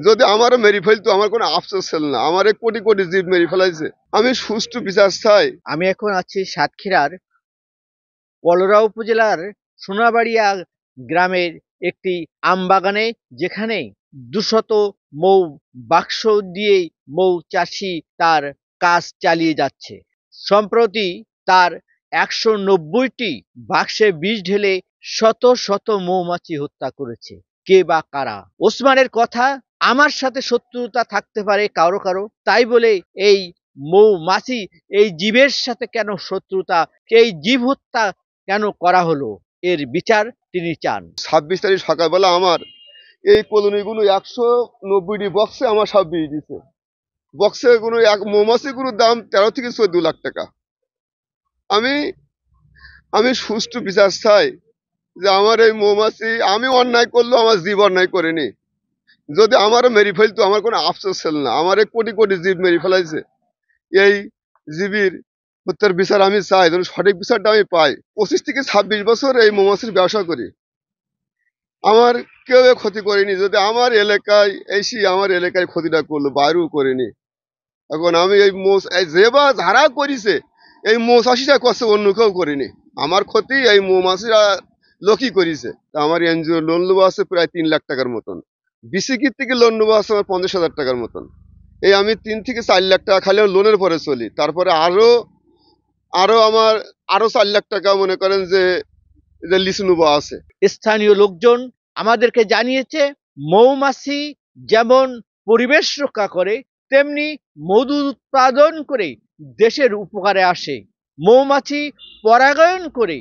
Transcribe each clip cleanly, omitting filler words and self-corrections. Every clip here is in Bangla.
যদি আমারও মেরে ফেলতো আমার কোনো আফসোস ছিল না। আমার কোটি কোটি জীব মেরে ফেলাইছে। আমি সুষ্ঠু বিচার চাই। আমি এখন আছি সাতক্ষীরার পলরা উপজেলার সোনাবাড়িয়া গ্রামের একটি আমবাগানে, যেখানে 200 মৌ বাক্স দিয়ে মৌচাষী তার কাজ চালিয়ে যাচ্ছে। সম্প্রতি তার 190টি বাক্সে বিষ ঢেলে শত শত মৌমাছি হত্যা করেছে। কে বা কারা? ওসমানের কথা, আমার সাথে শত্রুতা থাকতে পারে কারো কারো, তাই বলে এই মৌমাছি এই জীবের সাথে কেন শত্রুতা, এই জীব হত্যা কেন করা হলো, এর বিচার তিনি চান। 26 তারিখ সকালবেলা আমার এই কলোনিগুলো 190টি বক্সে আমার সব বিষ দিছে। বক্সে কোনো এক মৌমাছিগুলোর দাম 13 থেকে 14 লাখ টাকা। আমি আমি সুষ্ঠু বিচার চাই যে আমার এই মৌমাছি, আমি অন্যায় করলেও আমার জীব অন্যায় করেনি। যদি আমারও মেরে ফেলতো আমার কোনো আফসোস ছিল না। আমার কোটি কোটি জীব মেরে ফেলাইছে। এই জীবের হত্যার বিচার আমি চাই, যেন সঠিক বিচারটা আমি পাই। 25 থেকে 26 বছর এই মৌমাছির ব্যবসা করি, আমার কেউ ক্ষতি করেনি। যদি আমার এলাকায় এসে আমার এলাকায় ক্ষতিটা করলো, বাইরেও করেনি। এখন আমি এই যে বা যারা করেছে এই মৌচাষিটা করছে, অন্য কেউ করেনি। আমার ক্ষতি এই মৌমাছিরা লোকই করেছে। আমার এনজিও লোন নেবো আছে প্রায় 3 লাখ টাকার মতন। বিসিকির থেকে লোন নেবো আছে আমার 50,000 টাকার মতন। এই আমি 3 থেকে 4 লাখ টাকা খালি লোনের পরে চলি। তারপরে আরো আরো আমার আরো 4 লাখ টাকা মনে করেন যে লিচু নেবো আছে। স্থানীয় লোকজন আমাদেরকে জানিয়েছে, মৌমাছি যেমন পরিবেশ রক্ষা করে, তেমনি মধু উৎপাদন করে দেশের উপকারে আসে। মৌমাছি পরাগায়ন করে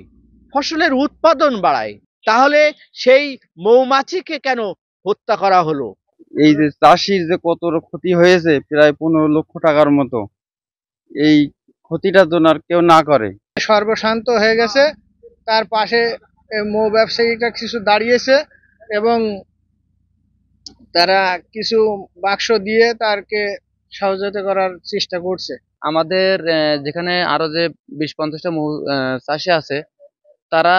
ফসলের উৎপাদন বাড়ায়। তাহলে সেই মৌমাছিকে কেন হত্যা করা হলো? এই যে চাষির যে কত ক্ষতি হয়েছে, প্রায় 15 লক্ষ টাকার মতো, এই ক্ষতিটা যেন আর কেউ না করে। সর্বশান্ত হয়ে গেছে। তার পাশে মৌ ব্যবসায়ীরা কিছু দাঁড়িয়েছে এবং তারা কিছু বাক্স দিয়ে তারকে সহযোগিতা করার চেষ্টা করছে। আমাদের যেখানে আরো যে 20-50টা চাষি আছে, তারা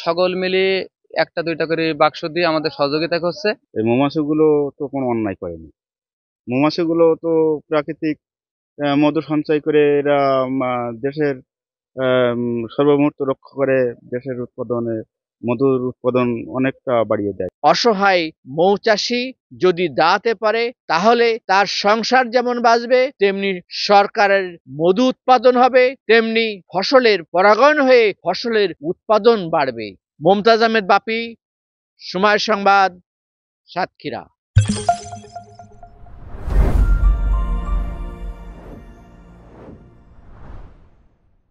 সকল মিলে একটা দুইটা করে বাক্স দিয়ে আমাদের সহযোগিতা করছে। এই মৌমাছিগুলো তো কোনো অন্যায় করেনি। মৌমাছিগুলো তো প্রাকৃতিক মধু সঞ্চয় করে এরা দেশের সর্বমুহূর্ত রক্ষা করে, দেশের উৎপাদনে মধুর উৎপাদন অনেকটা বাড়িয়ে দেয়। অসহায় মৌচাষী যদি দাঁড়াতে পারে, তাহলে তার সংসার যেমন বাঁচবে, তেমনি সরকারের মধু উৎপাদন হবে, তেমনি ফসলের পরাগায়ন হয়ে ফসলের উৎপাদন বাড়বে। মুমতাজ আহমেদ বাপি, সময় সংবাদ, সাতক্ষীরা।